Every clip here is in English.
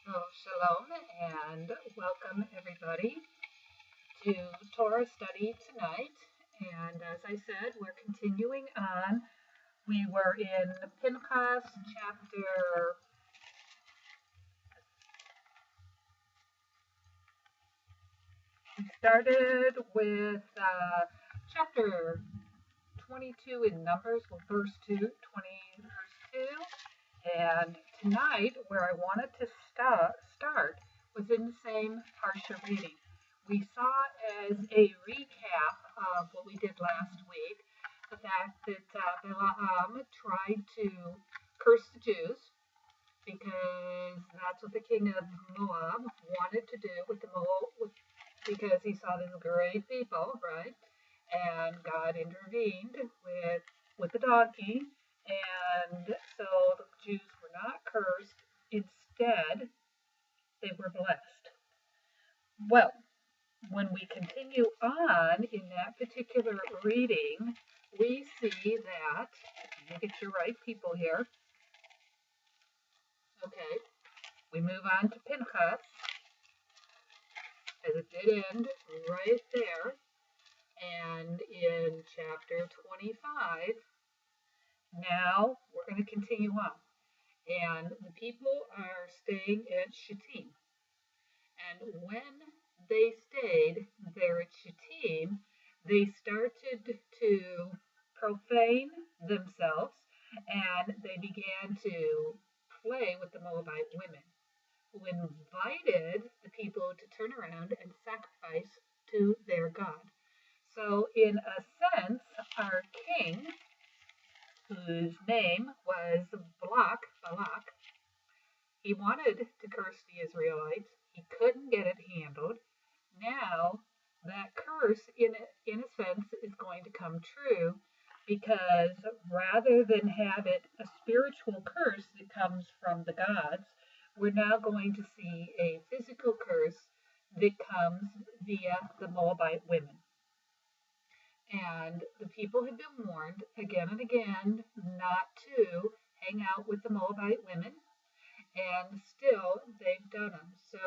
So, shalom and welcome everybody to Torah study tonight. And as I said, we're continuing on. We were in Pinchas chapter, we started with chapter 22 in Numbers, verse 2, verse 2. And tonight, where I wanted to start was in the same Parsha reading. We saw as a recap of what we did last week, the fact that Balaam tried to curse the Jews because that's what the king of Moab wanted to do with the Moab, because he saw these great people, right? And God intervened with the donkey, and so the Jews were not cursed. Instead, they were blessed. Well, when we continue on in that particular reading, we see that, let me get your right people here. Okay, we move on to Pinchas, as it did end right there. And in chapter 25, now we're going to continue on. And the people are staying at Shittim. And when they stayed there at Shittim, they started to profane themselves, and they began to play with the Moabite women, who invited the people to turn around and sacrifice to their God. So in a sense, our king, whose name was Balak, he wanted to curse the Israelites. He couldn't get it handled. Now that curse, in a sense, is going to come true, because rather than have it a spiritual curse that comes from the gods, we're now going to see a physical curse that comes via the Moabite women. And the people had been warned again and again not to hang out with the Moabite women, and still they've done so.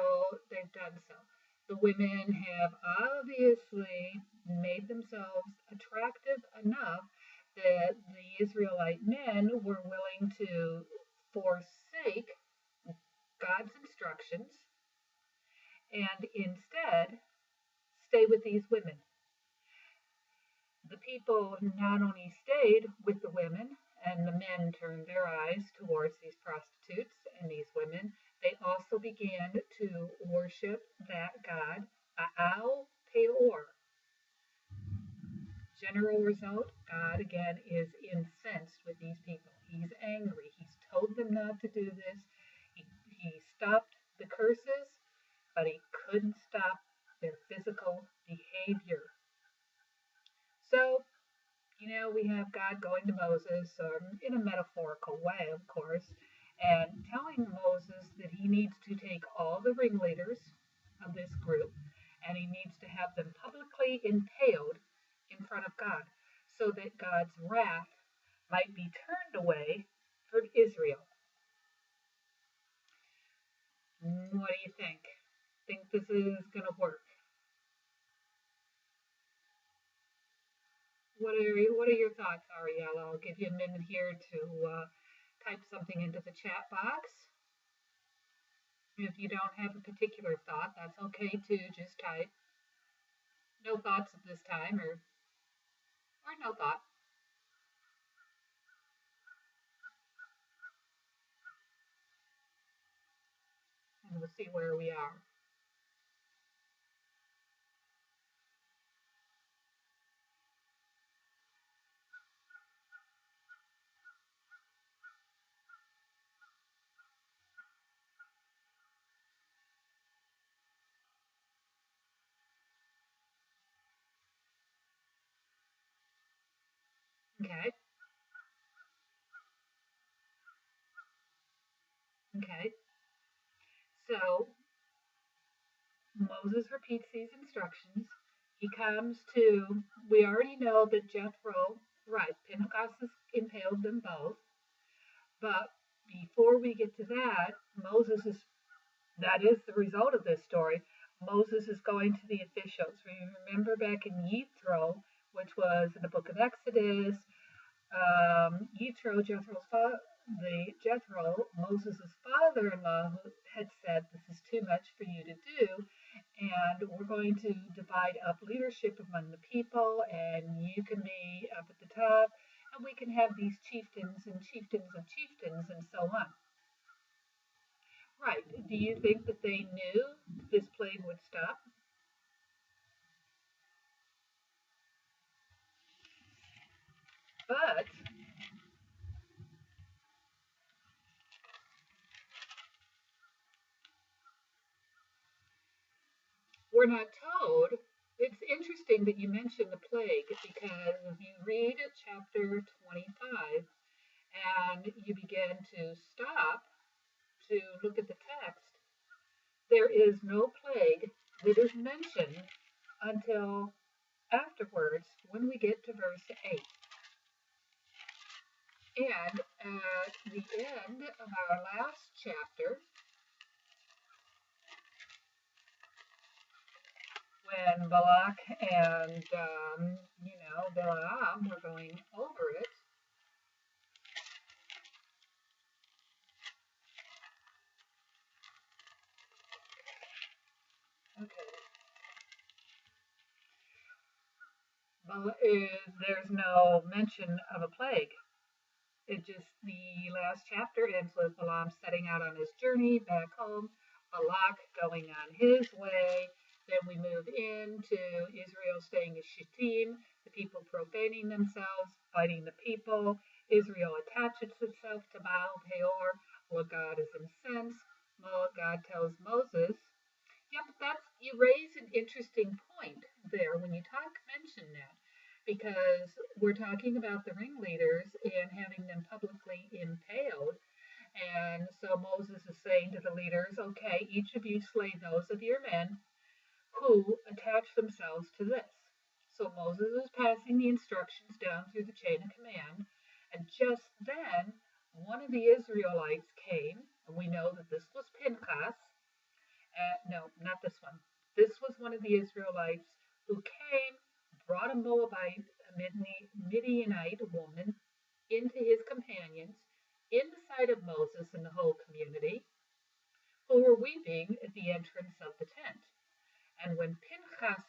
The women have obviously made themselves attractive enough that the Israelite men were willing to forsake God's instructions and instead stay with these women. The people not only stayed with the women, and the men turned their eyes towards these prostitutes and these women, they also began to worship that god, Baal Peor. General result, God again is incensed with these people. He's angry. He's told them not to do this. He stopped the curses, but he couldn't stop their physical behavior. So, we have God going to Moses, in a metaphorical way, of course, and telling Moses that he needs to take all the ringleaders of this group and he needs to have them publicly impaled in front of God, so that God's wrath might be turned away from Israel. What do you think? Think this is going to work? What are your thoughts, Ariel? I'll give you a minute here to type something into the chat box. If you don't have a particular thought, that's okay too. Just type no thoughts at this time, or no thought. And we'll see where we are. Okay. Okay. So Moses repeats these instructions. He comes to, we already know that Jethro, right, Pinchas has impaled them both. But before we get to that, Moses is That is the result of this story. Moses is going to the officials. Remember back in Yethro, which was in the book of Exodus, Yethro, Jethro, Moses' father-in-law, had said, "This is too much for you to do, and we're going to divide up leadership among the people, and you can be up at the top, and we can have these chieftains and chieftains of chieftains, and so on." Right. Do you think that they knew this plague would stop? But we're not told. It's interesting that you mentioned the plague because if you read chapter 25 and you begin to stop to look at the text, there is no plague that is mentioned until afterwards when we get to verse 8. And at the end of our last chapter, when Balak and, Balaam were going over it, okay, there's no mention of a plague. It just, the last chapter ends with Balaam setting out on his journey back home, Balak going on his way. Then we move into Israel staying at Shittim, the people profaning themselves, fighting the people. Israel attaches itself to Baal Peor, where God is incensed. God tells Moses, yeah, but you raise an interesting point there when you mention that, because we're talking about the ringleaders and having them publicly impaled. And so Moses is saying to the leaders, okay, each of you slay those of your men who attach themselves to this. So Moses is passing the instructions down through the chain of command. And just then, one of the Israelites came, and we know that this was Pinchas. No, not this one. This was one of the Israelites who came, brought a Moabite, a Midianite woman into his companions, in the sight of Moses and the whole community, who were weeping at the entrance of the tent. And when Pinchas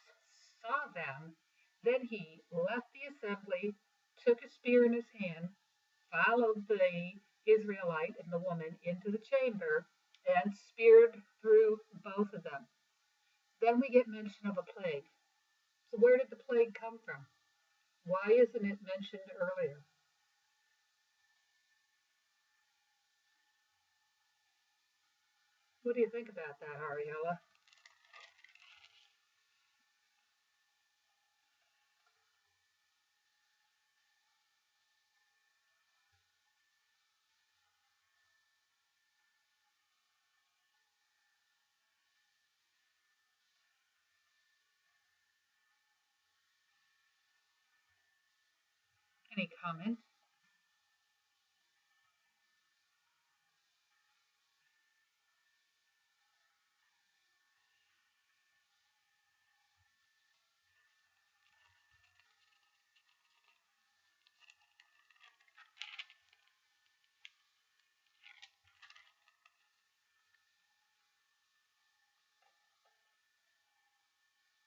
saw them, then he left the assembly, took a spear in his hand, followed the Israelite and the woman into the chamber, and speared through both of them. Then we get mention of a plague. So where did the plague come from? Why isn't it mentioned earlier? What do you think about that, Ariella? Any comment?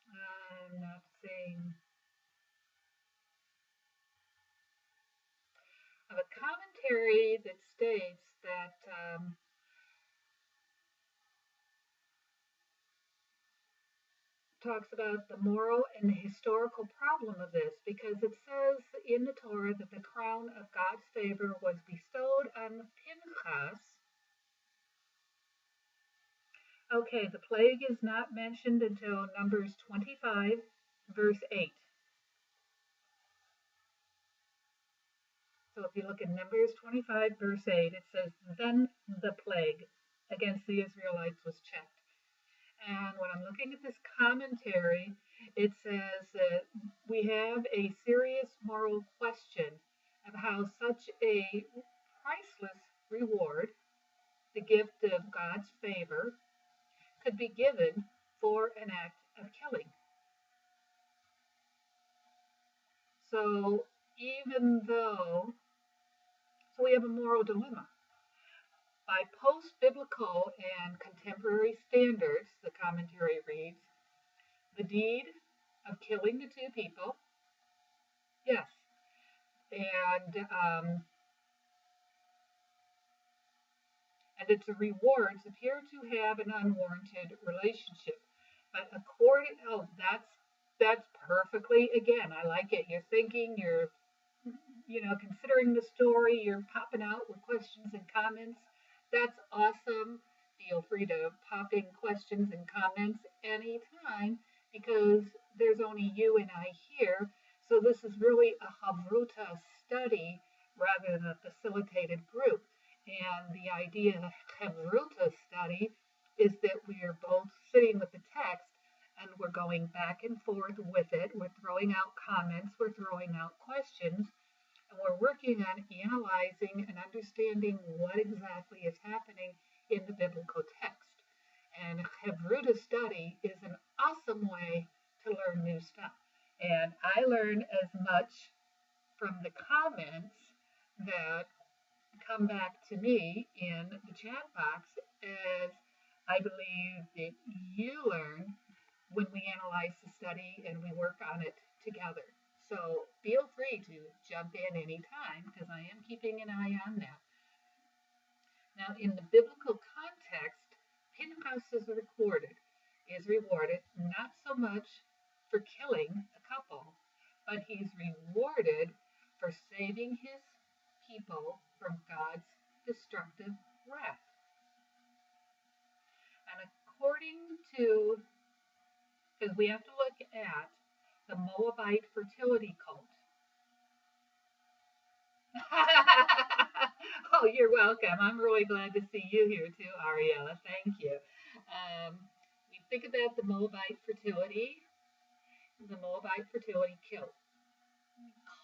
I'm not seeing of a commentary that states that talks about the moral and the historical problem of this, because it says in the Torah that the crown of God's favor was bestowed on Pinchas. Okay, the plague is not mentioned until Numbers 25, verse 8. So if you look at Numbers 25, verse 8, it says, "Then the plague against the Israelites was checked." And when I'm looking at this commentary, it says that we have a serious moral question of how such a priceless reward, the gift of God's favor, should be given for an act of killing. So even though, so we have a moral dilemma. By post-biblical and contemporary standards, the commentary reads, the deed of killing the two people, yes, and its rewards appear to have an unwarranted relationship. But according, oh, that's perfectly, again, I like it. You're thinking, you're considering the story, you're popping out with questions and comments. That's awesome. Feel free to pop in questions and comments anytime because there's only you and I here. So this is really a Havruta study rather than a facilitated group. And the idea of a Havruta study is that we are both sitting with the text and we're going back and forth with it. We're throwing out comments, we're throwing out questions, and we're working on analyzing and understanding what exactly is happening in the biblical text. And Havruta study is an awesome way to learn new stuff. And I learn as much from the comments that come back to me in the chat box as I believe that you learn when we analyze the study and we work on it together. So feel free to jump in anytime because I am keeping an eye on that. Now, in the biblical context, Pinchas is rewarded not so much for killing a couple, but he's rewarded for saving his people from God's destructive wrath. And according to, because we have to look at the Moabite fertility cult. Oh, you're welcome. I'm really glad to see you here too, Ariella. Thank you. We think about the Moabite fertility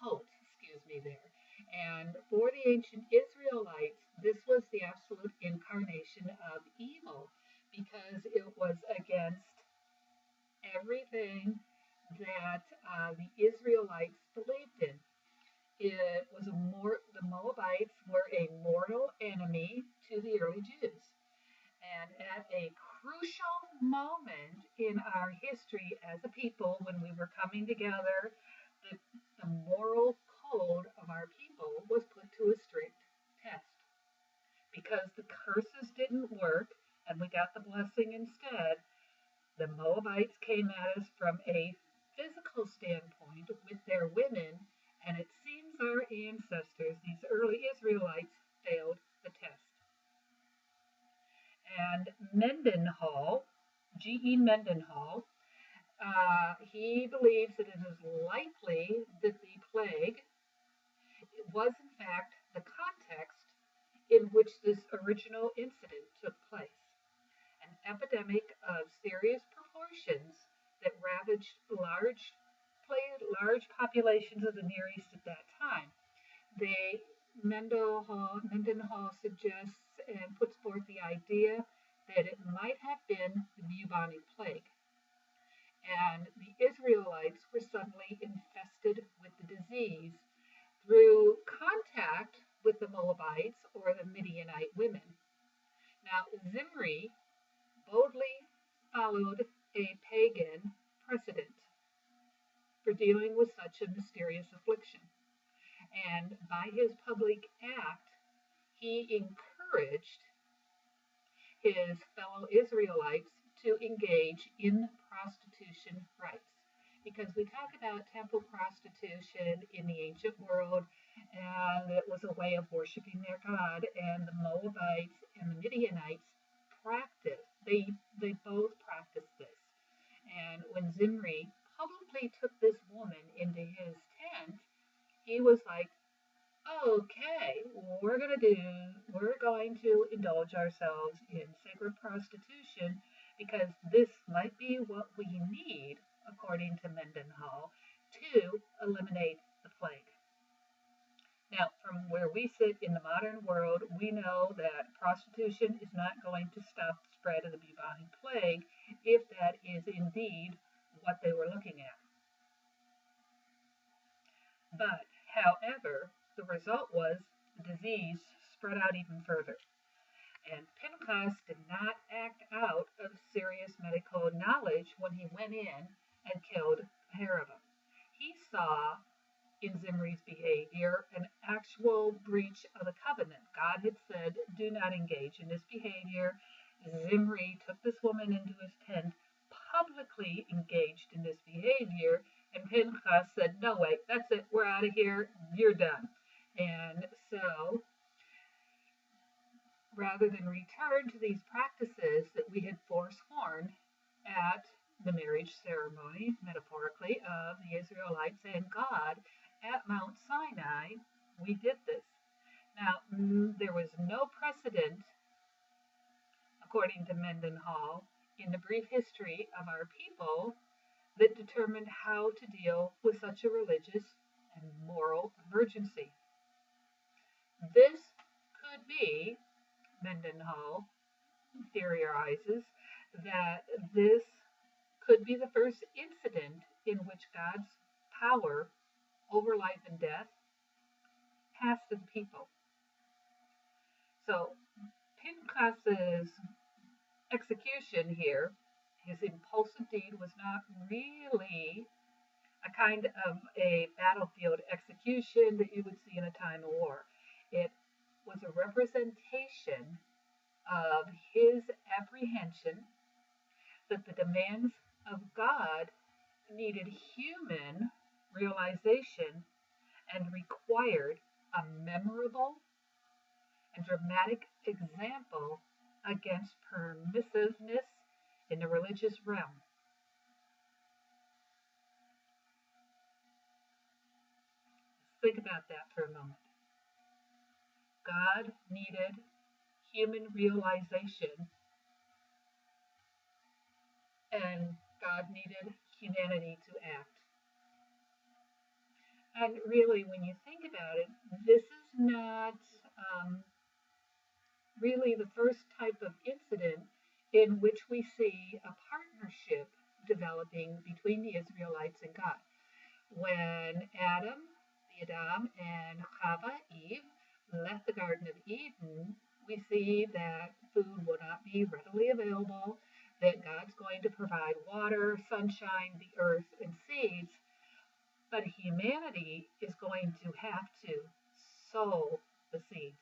cult, there. And for the ancient Israelites, this was the absolute incarnation of evil because it was against everything that the Israelites believed in. It was the Moabites were a mortal enemy to the early Jews. And at a crucial moment in our history as a people, when we were coming together, the moral code of our people was put to a strict test. Because the curses didn't work and we got the blessing instead, the Moabites came at us from a physical standpoint with their women, and it seems our ancestors, these early Israelites, failed the test. And Mendenhall, G.E. Mendenhall, he believes that it is likely that the plague was in fact the context in which this original incident took place. An epidemic of serious proportions that ravaged large populations of the Near East at that time. Mendenhall suggests and puts forth the idea that it might have been the bubonic plague. And the Israelites were suddenly infested with the disease through contact with the Moabites or the Midianite women. Now, Zimri boldly followed a pagan precedent for dealing with such a mysterious affliction. And by his public act, he encouraged his fellow Israelites to engage in prostitution rites. Because we talk about temple prostitution in the ancient world, and it was a way of worshiping their God, and the Moabites and the Midianites they both practiced this. And when Zimri publicly took this woman into his tent, he was like, okay, we're going to indulge ourselves in sacred prostitution because this might be what we need, according to Mendenhall, to eliminate the plague. Now, from where we sit in the modern world, we know that prostitution is not going to stop the spread of the bubonic plague if that is indeed what they were looking at. But, however, the result was the disease spread out even further. And Pinchas did not act out of serious medical knowledge when he went in and killed a pair of them. He saw in Zimri's behavior an actual breach of the covenant. God had said, do not engage in this behavior. Zimri took this woman into his tent, publicly engaged in this behavior, and Pinchas said, no, wait, that's it, we're out of here, you're done. And so, rather than return to these practices that we had forsworn at the marriage ceremony, metaphorically, of the Israelites and God at Mount Sinai, we did this. Now, there was no precedent, according to Mendenhall, in the brief history of our people that determined how to deal with such a religious and moral emergency. This could be, Mendenhall theorizes, that this could be the first incident in which God's power over life and death passed to the people. So Pinchas's execution here, his impulsive deed, was not really a kind of a battlefield execution that you would see in a time of war. It was a representation of his apprehension that the demands of God needed human realization and required a memorable and dramatic example against permissiveness in the religious realm. Think about that for a moment. God needed human realization, and God needed humanity to act. And really, when you think about it, this is not really the first type of incident in which we see a partnership developing between the Israelites and God. When Adam and Chava, Eve, left the Garden of Eden, we see that food will not be readily available, that God's going to provide water, sunshine, the earth, and seeds, but humanity is going to have to sow the seeds.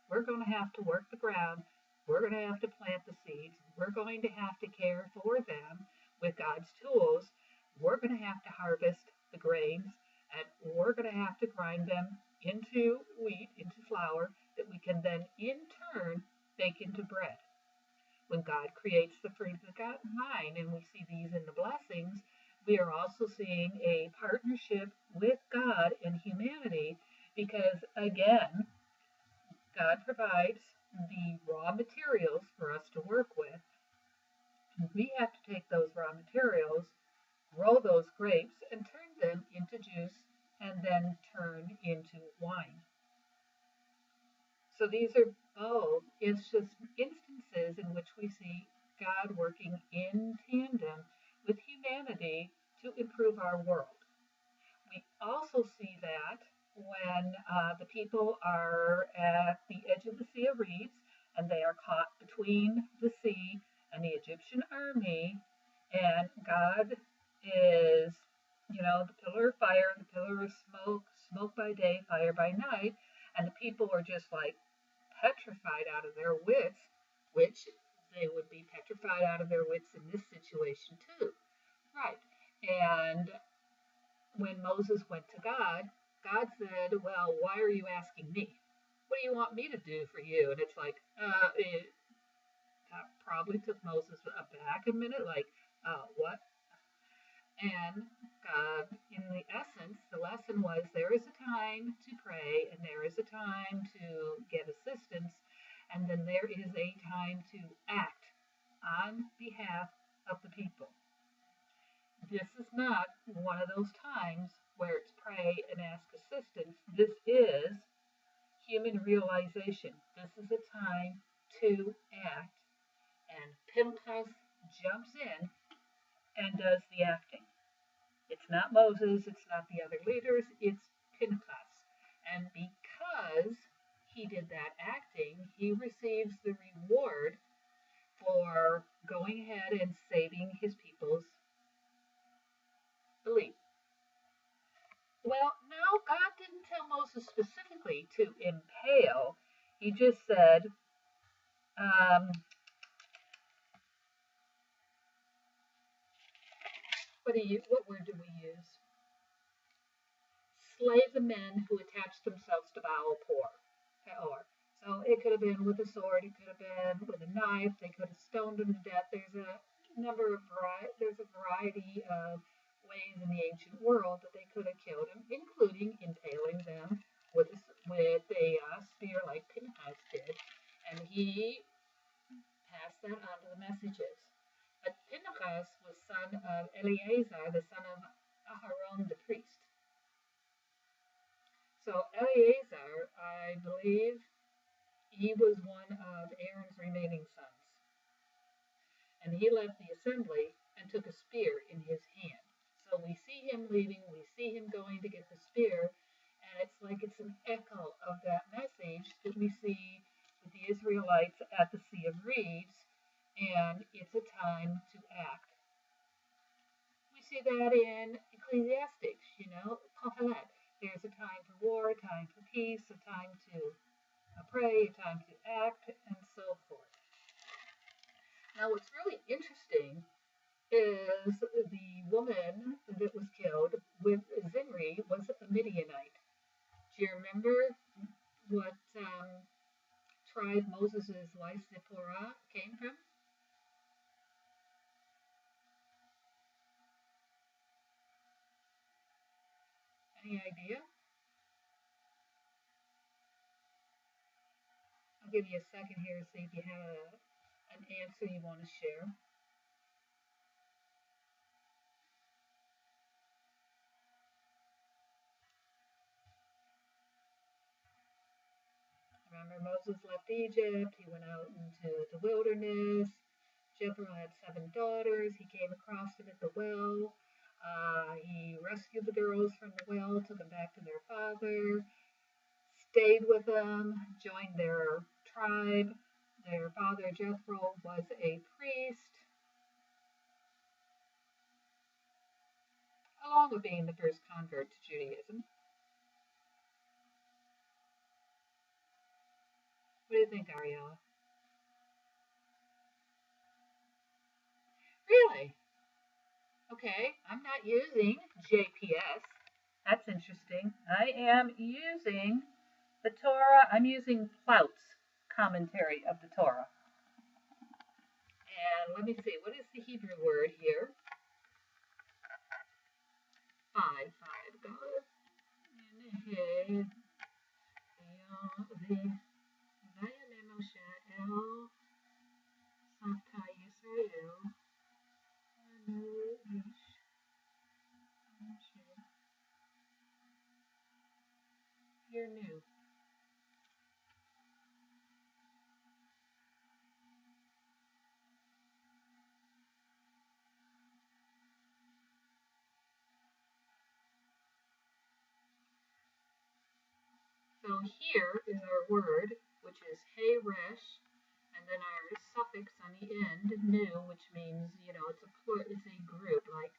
We're going to have to work the ground. We're going to have to plant the seeds. We're going to have to care for them with God's tools. We're going to have to harvest the grains, and we're going to have to grind them into wheat, into flour, that we can then in turn bake into bread. When God creates the fruit of the vine, and we see these in the blessings, we are also seeing a partnership with God and humanity, because again, God provides the raw materials for us to work with. We have to take those raw materials, grow those grapes, and turn them into juice, and then turn into wine. So these are both instances in which we see God working in tandem with humanity to improve our world. We also see that when the people are at the edge of the Sea of Reeds and they are caught between the sea and the Egyptian army, and God is, the pillar of fire, the pillar of smoke, smoke by day, fire by night, and the people are just like petrified out of their wits, which they would be petrified out of their wits in this situation too. Right. And when Moses went to God, God said, well, why are you asking me? What do you want me to do for you? And it's like, that probably took Moses aback a minute, like, what? And God, in the essence, the lesson was there is a time to pray, and there is a time to get assistance, and then there is a time to act on behalf of the people. This is not one of those times where it's pray and ask assistance. This is realization. This is a time to act. And Pinchas jumps in and does the acting. It's not Moses, it's not the other leaders, it's Pinchas. And because he did that acting, he receives the reward for going ahead and saving his people's belief. Well, no, God didn't tell Moses specifically to impale. He just said, um, what word do we use? Slay the men who attached themselves to Baal Peor. So it could have been with a sword, it could have been with a knife, they could have stoned him to death. There's a variety of ways in the ancient world that they could have killed him, including impaling them with a spear like Pinchas did, and he passed that on to the messages. But Pinchas was son of Eleazar, the son of Aharon the priest. So Eleazar, I believe, he was one of Aaron's remaining sons. And he left the assembly and took a spear in his hand. So we see him leaving, we see him going to get the spear, and it's like it's an echo of that message that we see with the Israelites at the Sea of Reeds, and it's a time to act. We see that in Ecclesiastics, Kohelet. There's a time for war, a time for peace, a time to pray, a time to act, and so forth. Now, what's really interesting is the woman that was killed with Zimri was a Midianite. Do you remember what tribe Moses' wife Zipporah came from? Any idea? I'll give you a second here to see if you have an answer you want to share. Remember, Moses left Egypt. He went out into the wilderness. Jethro had 7 daughters. He came across them at the well. He rescued the girls from the well, took them back to their father, stayed with them, joined their tribe. Their father, Jethro, was a priest, along with being the first convert to Judaism. What do you think, Ariella? Really? Okay, I'm not using JPS. That's interesting. I am using the Torah. I'm using Plout's commentary of the Torah. And let me see, what is the Hebrew word here? Five. God. You're new. So here is our word, which is Heresh, and then our suffix on the end, new, which means, it's a group, like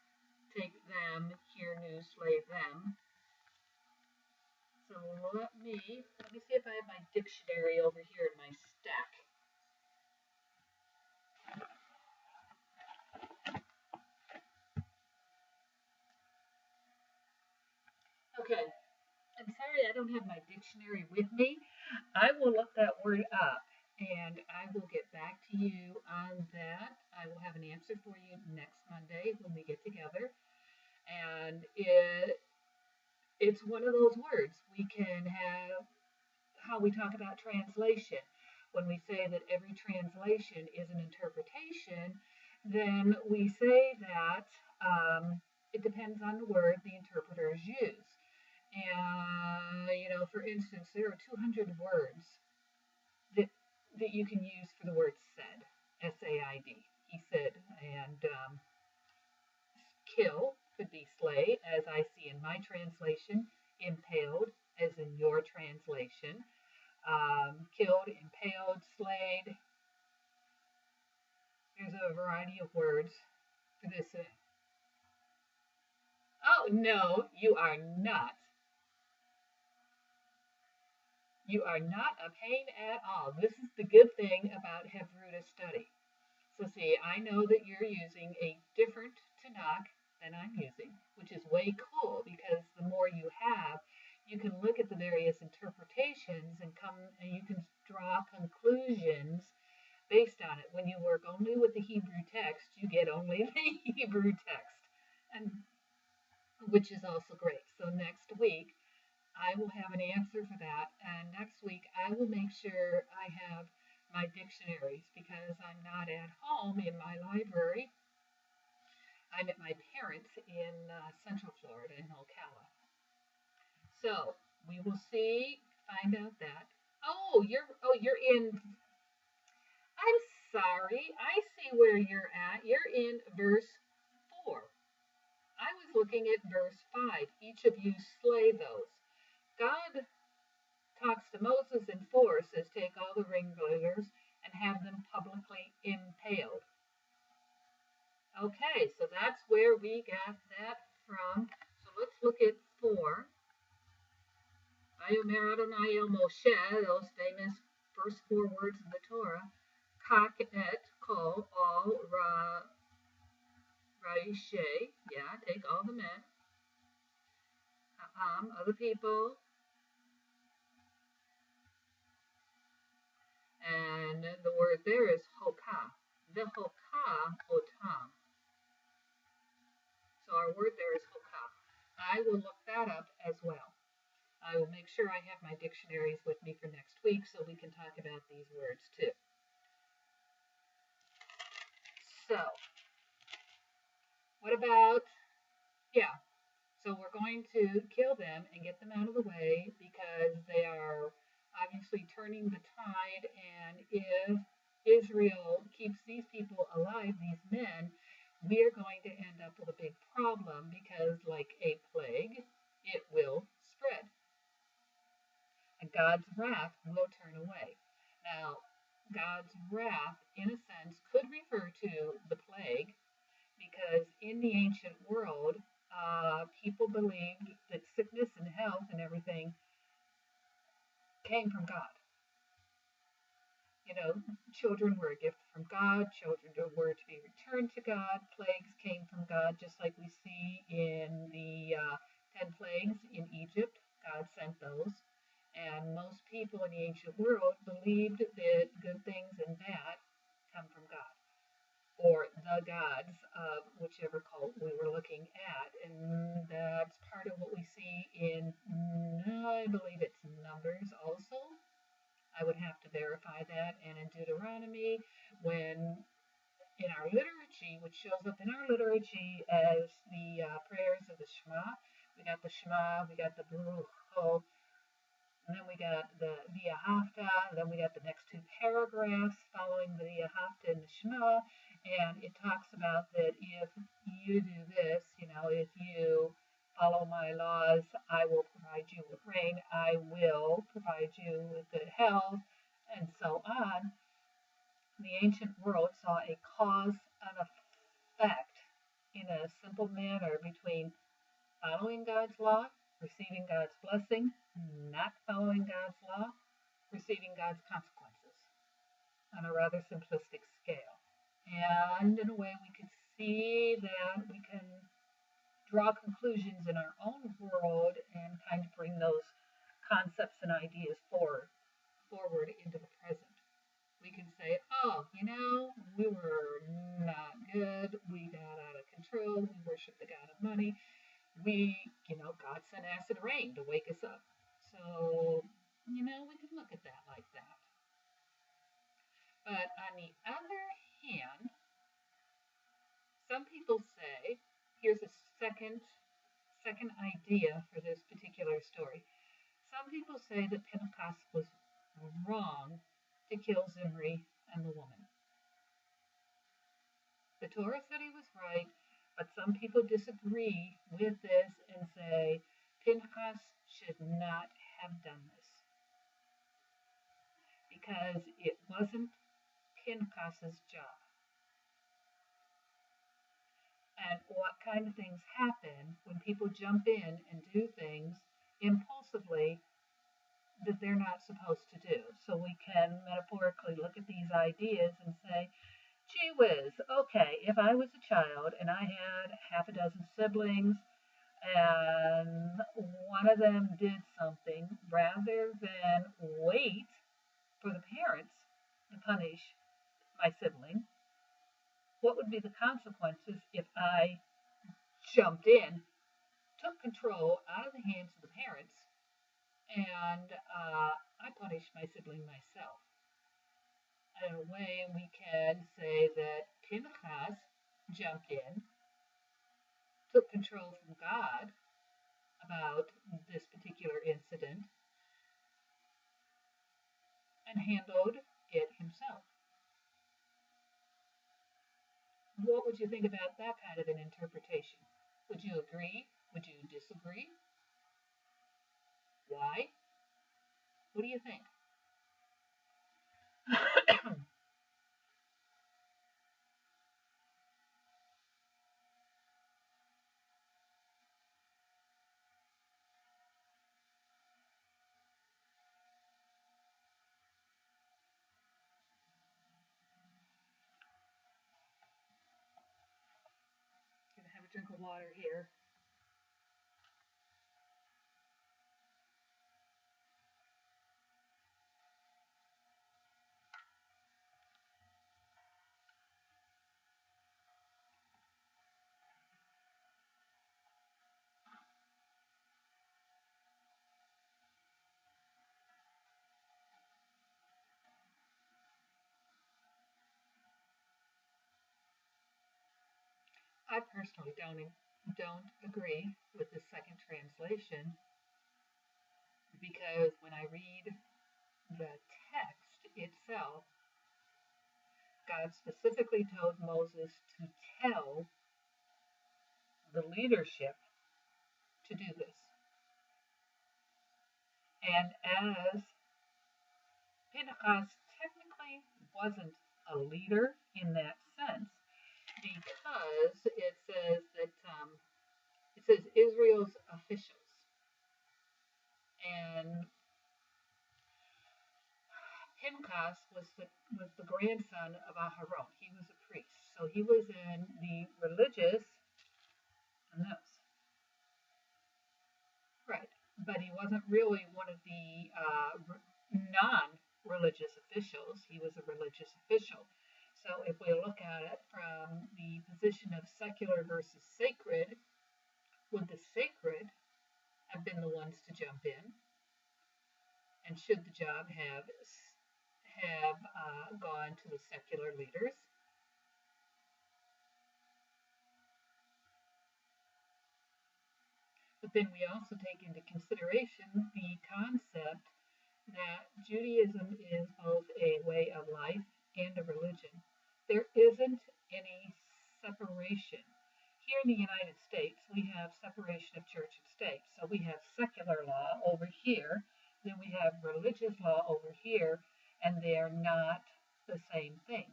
take them, here, new, slave them. So let me see if I have my dictionary over here in my stack. Okay, I'm sorry I don't have my dictionary with me. I will look that word up and I will get back to you on that. I will have an answer for you next Monday when we get together. And it's one of those words. We can have how we talk about translation. When we say that every translation is an interpretation, then we say that it depends on the word the interpreters use. And, for instance, there are 200 words that that you can use for the word said, S-A-I-D. He said, and kill could be slay, as I see in my translation, impaled, as in your translation, killed, impaled, slayed. There's a variety of words for this. Oh, no, you are not. You are not a pain at all. This is the good thing about Hevruta study. So see, I know that you're using a different Tanakh than I'm using, which is way cool because the more you have, you can look at the various interpretations and you can draw conclusions based on it. When you work only with the Hebrew text, you get only the Hebrew text, and which is also great. So next week I will have an answer for that. And next week, I will make sure I have my dictionaries because I'm not at home in my library. I'm at my parents' in Central Florida in Ocala. So we will see, find out that. You're in. I'm sorry. I see where you're at. You're in verse 4. I was looking at verse 5. Each of you slay those. God talks to Moses in 4, says, take all the ringleaders and have them publicly impaled. Okay, so that's where we got that from. So let's look at 4. Vayomer Adonai el Moshe, those famous first 4 words of the Torah. Kak et kol all Raishe, yeah, take all the men. Other people. And the word there is hokah. V'hokah otam. So our word there is hokah. I will look that up as well. I will make sure I have my dictionaries with me for next week so we can talk about these words too. So, what about, yeah, so we're going to kill them and get them out of the way because they are obviously turning the tide, and if Israel keeps these people alive, these men, we are going to end up with a big problem because, like a plague, it will spread. And God's wrath will turn away. Now, God's wrath, in a sense, could refer to the plague because in the ancient world, people believed that sickness and health and everything came from God. Children were a gift from God. Children were to be returned to God. Plagues came from God, just like we see in the 10 plagues in Egypt. God sent those. And most people in the ancient world believed that good things and bad come from God, or the gods of whichever cult we were looking at. And that's part of what we see in, I believe it's Numbers also. I would have to verify that. And in Deuteronomy, when in our liturgy, which shows up in our liturgy as the prayers of the Shema, we got the Shema, we got the Baruch Kol, and then we got the V'ahavta, and then we got the next 2 paragraphs following the V'ahavta and the Shema, and it talks about that if you do this, if you follow my laws, I will provide you with rain, I will provide you with good health, and so on. The ancient world saw a cause and effect in a simple manner between following God's law, receiving God's blessing, not following God's law, receiving God's consequences on a rather simplistic scale. And in a way, we could see that we can draw conclusions in our own world and kind of bring those concepts and ideas forward into the present. We can say, we were not good. We got out of control. We worshiped the God of money. God sent acid rain to wake us up. So, we could look at that like that. But on the other hand, some people say, here's a second second idea for this particular story. Some people say that Pinchas was wrong to kill Zimri and the woman. The Torah said he was right, but some people disagree with this and say Pinchas should not have done this because it wasn't Pinchas's job. And what kind of things happen when people jump in and do things impulsively that they're not supposed to do. So we can metaphorically look at these ideas and say, gee whiz, okay, if I was a child and I had half a dozen siblings and one of them did something, rather than wait for the parents to punish my sibling, what would be the consequences if I jumped in, took control out of the hands of the parents, and I punished my sibling myself? In a way, we can say that Pinchas jumped in, took control from God about this particular incident, and handled it himself. What would you think about that kind of an interpretation? Would you agree? Would you disagree? Why? What do you think? Gonna have a drink of water here. I personally don't agree with the second translation because when I read the text itself, God specifically told Moses to tell the leadership to do this. And as Pinchas technically wasn't a leader in that sense, because it says Israel's officials, and Pinchas was the grandson of Aharon. He was a priest, so he was in the religious, no, right, but he wasn't really one of the non-religious officials. He was a religious official. So if we look at it from the position of secular versus sacred, would the sacred have been the ones to jump in? And should the job have gone to the secular leaders? But then we also take into consideration the concept that Judaism is both a way of life and a religion. There isn't any separation. Here in the United States, we have separation of church and state. So we have secular law over here, then we have religious law over here, and they are not the same thing.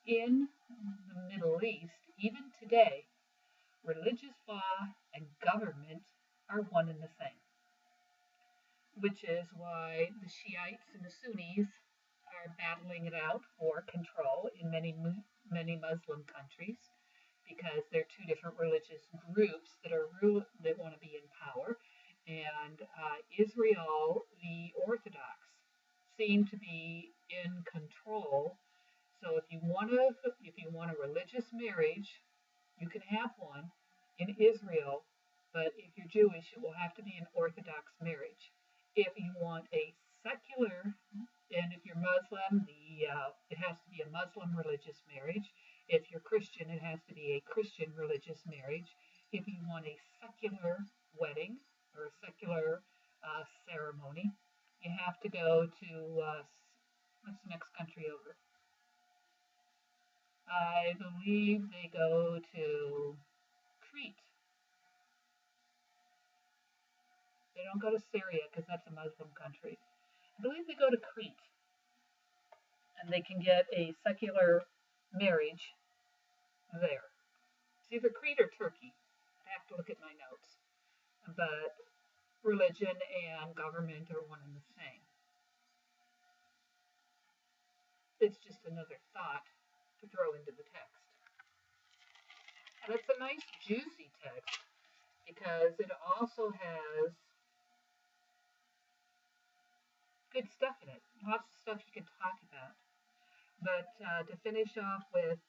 In the Middle East, even today, religious law and government are one and the same, which is why the Shiites and the Sunnis are battling it out for control in many Muslim countries, because they're two different religious groups that want to be in power. And Israel, the Orthodox, seem to be in control. So if you want a religious marriage, you can have one in Israel, but if you're Jewish, it will have to be an Orthodox marriage. If you want a secular, and if you're Muslim, it has to be a Muslim religious marriage. If you're Christian, it has to be a Christian religious marriage. If you want a secular wedding or a secular ceremony, you have to go to, what's the next country over? I believe they go to Crete. They don't go to Syria because that's a Muslim country. I believe they go to Crete and they can get a secular marriage there. It's either Crete or Turkey. I have to look at my notes. But religion and government are one and the same. It's just another thought to throw into the text. And it's a nice, juicy text because it also has good stuff in it. Lots of stuff you can talk about. But to finish off with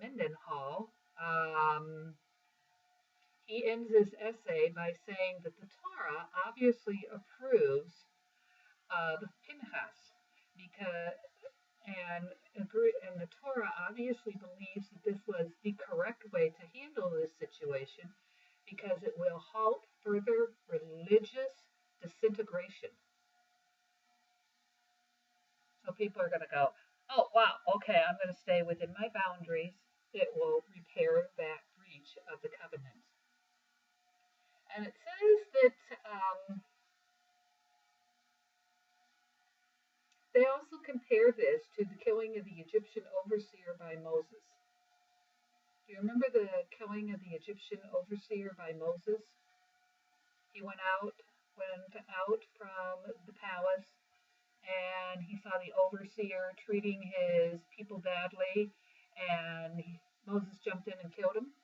Mendenhall, he ends his essay by saying that the Torah obviously approves of Pinchas because and the Torah obviously believes that this was the correct way to handle this situation because it will halt further religious disintegration. So people are going to go, oh, wow, okay, I'm going to stay within my boundaries. It will repair that breach of the covenant. And it says that they also compare this to the killing of the Egyptian overseer by Moses. Do you remember the killing of the Egyptian overseer by Moses? He went out from the palace and he saw the overseer treating his people badly, and Moses jumped in and killed him.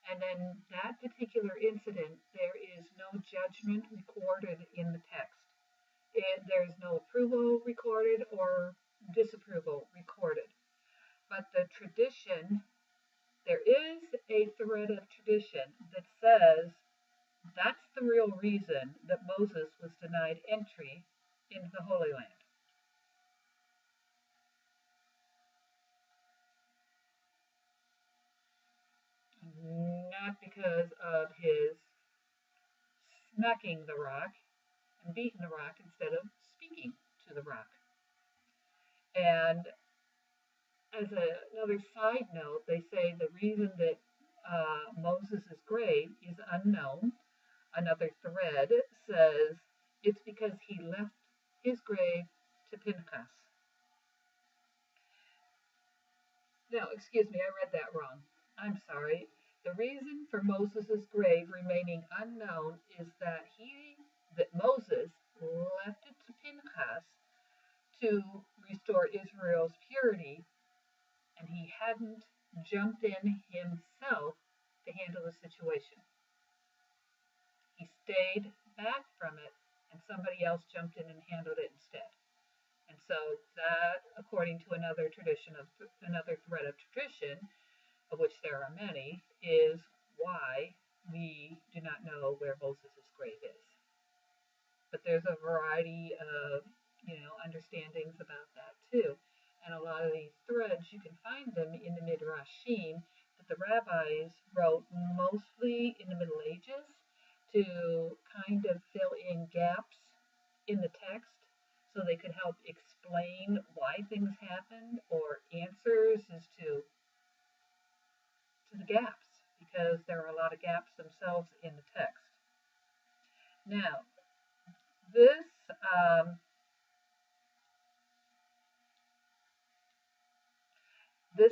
And then that particular incident, there is no judgment recorded in the text. There's no approval recorded or disapproval recorded. But the tradition, there is a thread of tradition that says that's the real reason that Moses was denied entry into the Holy Land. Not because of his smacking the rock and beating the rock instead of speaking to the rock. And as another side note, they say the reason that Moses' grave is unknown, another thread says it's because he left his grave to Pinchas. No, excuse me, I read that wrong. I'm sorry. The reason for Moses' grave remaining unknown is that Moses left it to Pinchas to restore Israel's purity, and he hadn't jumped in himself to handle the situation. He stayed back from it, and somebody else jumped in and handled it instead. And so that, according to another thread of tradition, of which there are many, is why we do not know where Moses' grave is. But there's a variety of, understandings about that too. And a lot of these threads, you can find them in the Midrashim that the rabbis wrote mostly in the Middle Ages to kind of fill in gaps in the text so they could help explain why things happened or answers as to the gaps, because there are a lot of gaps themselves in the text. Now, this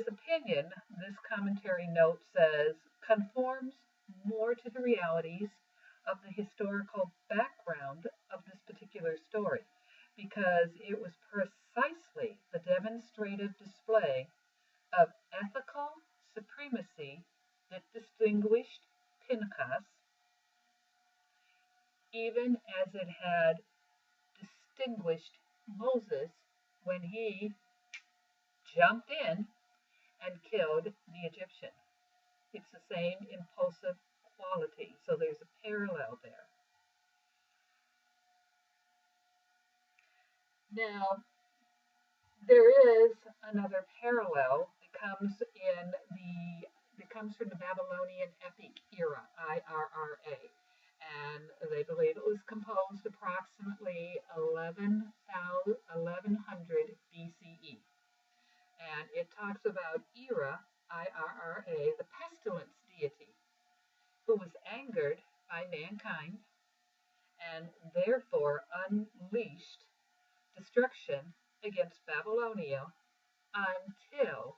opinion, this commentary note says, conforms more to the realities of the historical background of this particular story, because it was precisely the demonstrative display of ethical supremacy that distinguished Pinchas, even as it had distinguished Moses when he jumped in and killed the Egyptian. It's the same impulsive quality, so there's a parallel there. Now, there is another parallel that comes in the it comes from the Babylonian epic era, IRRA, and they believe it was composed approximately 1100 BCE. And it talks about Era, IRRA, the pestilence deity, who was angered by mankind and therefore unleashed destruction against Babylonia until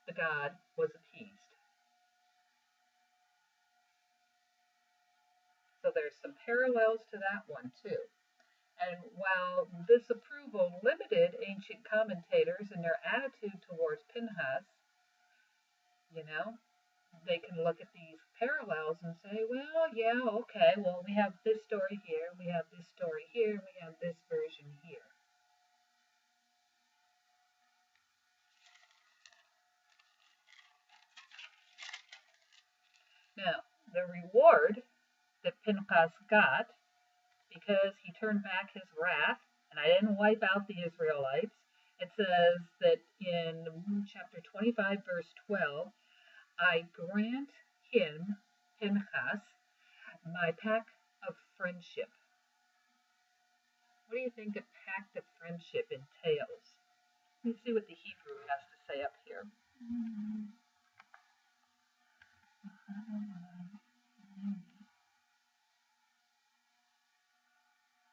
the god was appeased. So there's some parallels to that one too. And while this approval limited ancient commentators in their attitude towards Pinchas, they can look at these parallels and say, well, yeah, okay, well, we have this story here, we have this story here, we have this version here. Now, the reward that Pinchas got, because he turned back his wrath, and I didn't wipe out the Israelites, it says that in chapter 25, verse 12, I grant him, Pinchas, my pact of friendship. What do you think a pact of friendship entails? Let's see what the Hebrew has to say up here.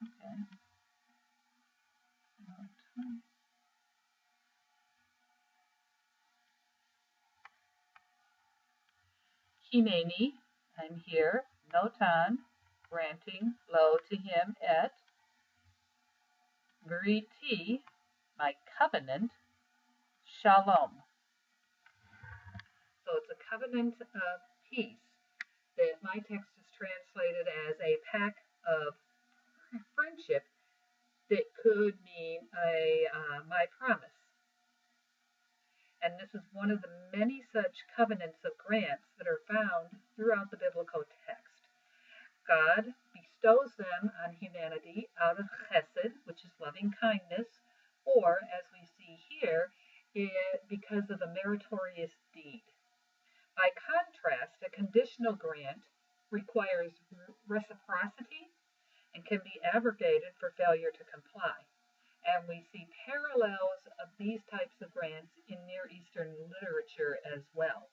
Okay. Hineni, I'm here, notan, granting, lo to him et, veriti, my covenant, shalom. So it's a covenant of peace that my text is translated as a pact of friendship that could mean my promise. And this is one of the many such covenants of grants that are found throughout the biblical text. God bestows them on humanity out of chesed, which is loving kindness, or, as we see here, because of a meritorious deed. By contrast, a conditional grant requires reciprocity and can be abrogated for failure to comply. And we see parallels of these types of grants in Near Eastern literature as well.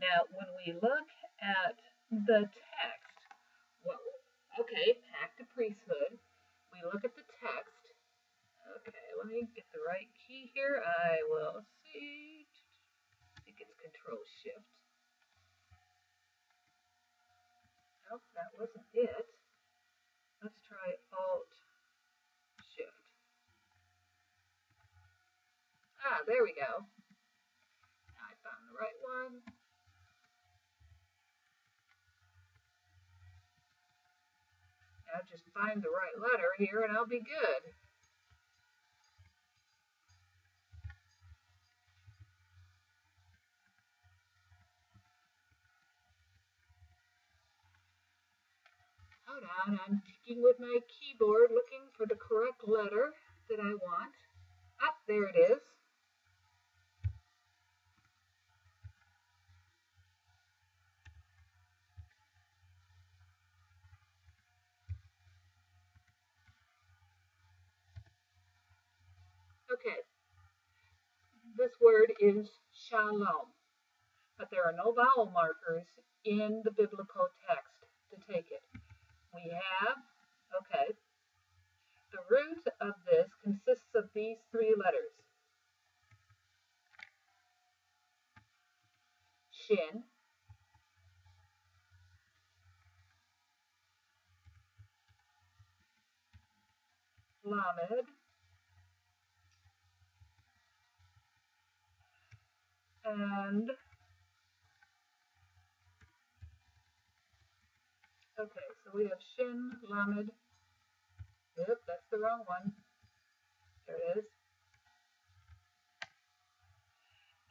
Now, when we look at the text, pact of priesthood, we look at the text. Okay, let me get the right key here. I will see. I think it's Control Shift. Nope, that wasn't it. Let's try Alt Shift. There we go. I found the right one. Now just find the right letter here and I'll be good. Hold on, I'm ticking with my keyboard looking for the correct letter that I want. There it is. Okay, this word is shalom, but there are no vowel markers in the biblical text to take it. We have, the root of this consists of these three letters. Shin, lamed, and so we have shin, lamed. Yep, that's the wrong one. There it is.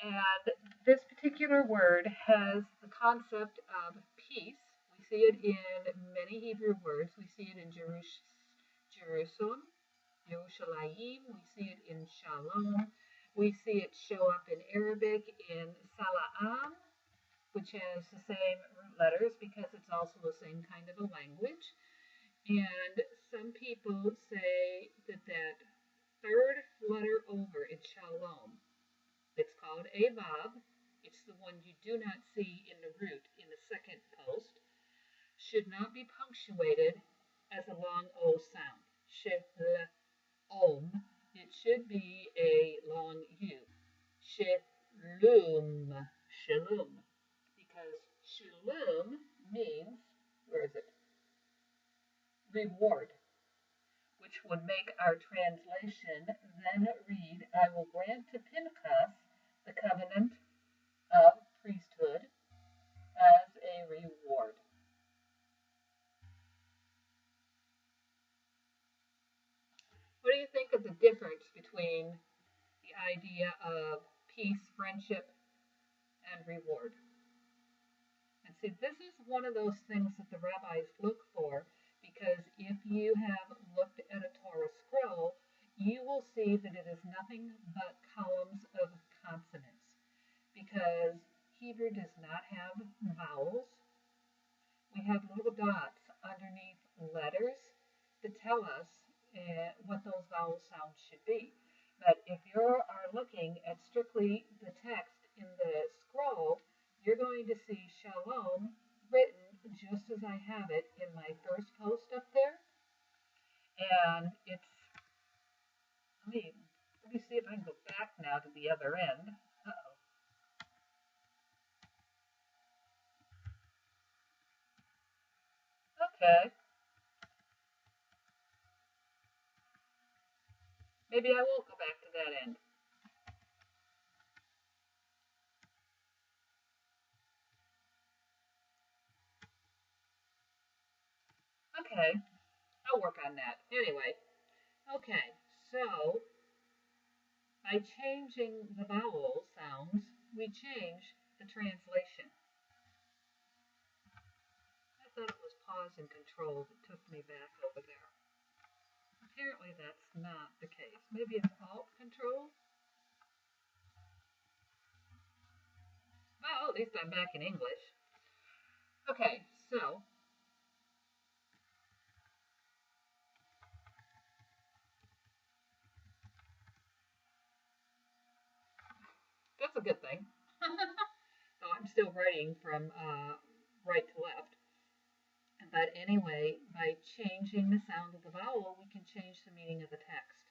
And this particular word has the concept of peace. We see it in many Hebrew words. We see it in Jerusalem, Yerushalayim. We see it in Shalom. We see it show up in Arabic in Sala'am, which has the same root letters because it's also the same kind of a language. And some people say that that third letter over in Shalom, it's called a vav. It's the one you do not see in the root in the second post. Should not be punctuated as a long O sound. Shalom. It should be a long U. Shalom. Shalom. Because shalom means, where is it? Reward, which would make our translation then read, I will grant to Pinchas the covenant of priesthood as a reward. What do you think of the difference between the idea of peace, friendship, and reward? And see, this is one of those things that the rabbis look for, because if you have looked at a Torah scroll, you will see that it is nothing but columns of consonants, because Hebrew does not have vowels. We have little dots underneath letters to tell us what those vowel sounds should be. But if you are looking at strictly the text in the scroll, you're going to see shalom written just as I have it in my first post up there. And it's, let me see if I can go back now to the other end. Uh-oh. Okay. Maybe I won't go back to that end. Okay, I'll work on that. Anyway, okay, so by changing the vowel sounds, we change the translation. I thought it was pause and control that took me back over there. Apparently that's not the case. Maybe it's alt control? Well, at least I'm back in English. Okay, so that's a good thing. So I'm still writing from right to left. But anyway, by changing the sound of the vowel, we can change the meaning of the text.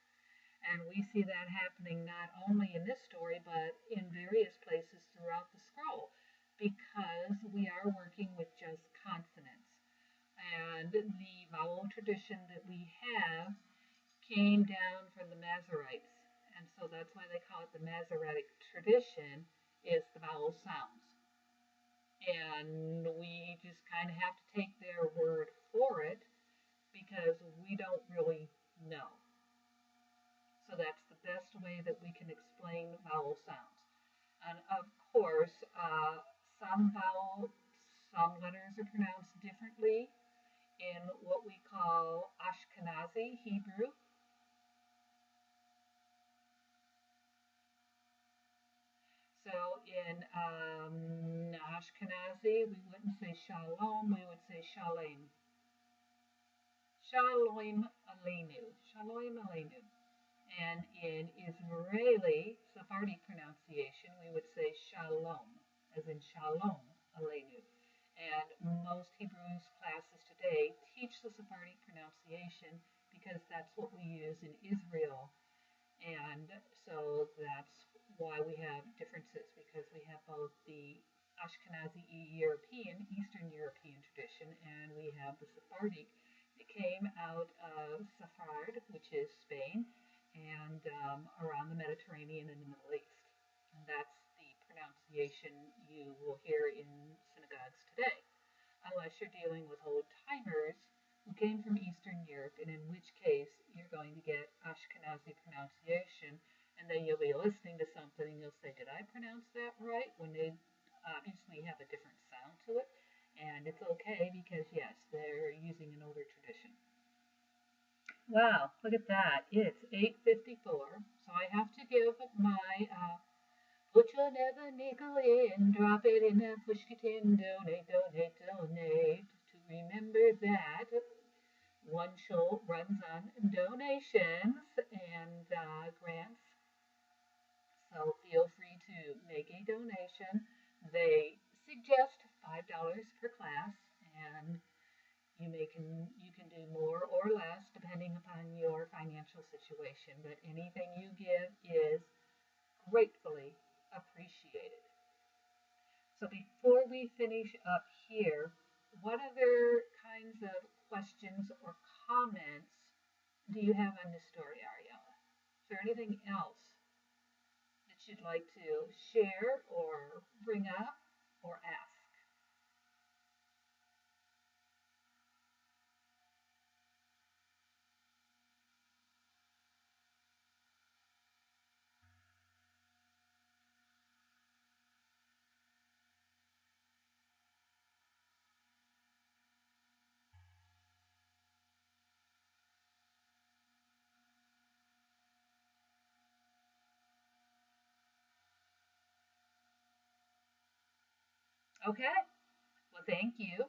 And we see that happening not only in this story, but in various places throughout the scroll, because we are working with just consonants. And the vowel tradition that we have came down from the Masoretes. And so that's why they call it the Masoretic tradition, is the vowel sounds. And we just kind of have to take their word for it, because we don't really know. So that's the best way that we can explain vowel sounds. And of course, some letters are pronounced differently in what we call Ashkenazi Hebrew. So in Ashkenazi, we wouldn't say shalom, we would say shalem. Shalom aleinu. Shalom aleinu. And in Israeli Sephardic pronunciation, we would say shalom, as in shalom aleinu. And most Hebrew classes today teach the Sephardic pronunciation because that's what we use in Israel. And so that's why we have differences, because we have both the Ashkenazi European, Eastern European tradition, and we have the Sephardic that came out of Sephard, which is Spain, and around the Mediterranean and the Middle East. And that's the pronunciation you will hear in synagogues today, unless you're dealing with old timers who came from Eastern Europe, and in which case you're going to get Ashkenazi pronunciation, and then you'll be listening to something and you'll say, did I pronounce that right? When they obviously have a different sound to it, and it's okay because, yes, they're using an older tradition. Wow, look at that. It's 8:54, So I have to give my put your never nickel in, drop it in a pushka tin, donate, donate, donate. To remember that OneShul runs on donations and grants, so feel free to make a donation. They suggest $5 per class, and you can do more or less depending upon your financial situation. But anything you give is gratefully appreciated. So before we finish up here, what other kinds of questions or comments do you have on this story, Ariella? Is there anything else that you'd like to share or bring up or ask? Okay, well, thank you.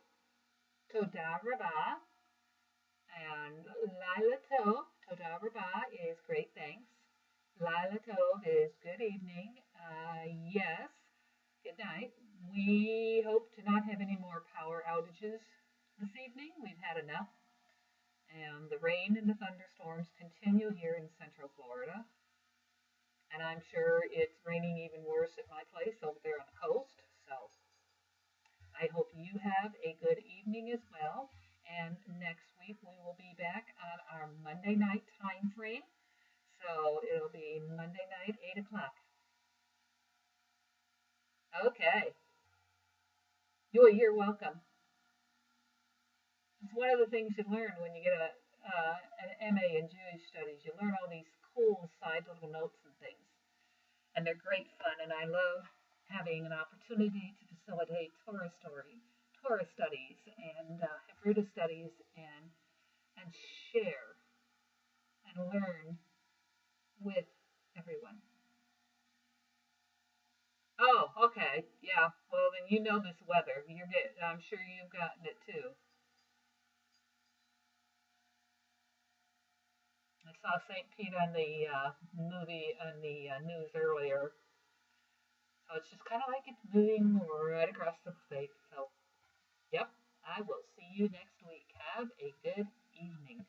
Toda Rabah. And Lila Tov, Toda Rabah is great thanks. Lila Tov is good evening. Yes, good night. We hope to not have any more power outages this evening. We've had enough. And the rain and the thunderstorms continue here in central Florida. And I'm sure it's raining even worse at my place over there on the coast. So I hope you have a good evening as well. And next week we will be back on our Monday night time frame. So it'll be Monday night, 8 o'clock. Okay. You're welcome. It's one of the things you learn when you get an MA in Jewish studies. You learn all these cool side little notes and things. And they're great fun. And I love having an opportunity to facilitate Torah studies, and Hebrew studies, and share and learn with everyone. Oh, okay. Yeah. Well, then you know this weather. I'm sure you've gotten it too. I saw St. Pete on the movie on the news earlier. So it's just kind of like it's moving right across the state. So, yep. I will see you next week. Have a good evening.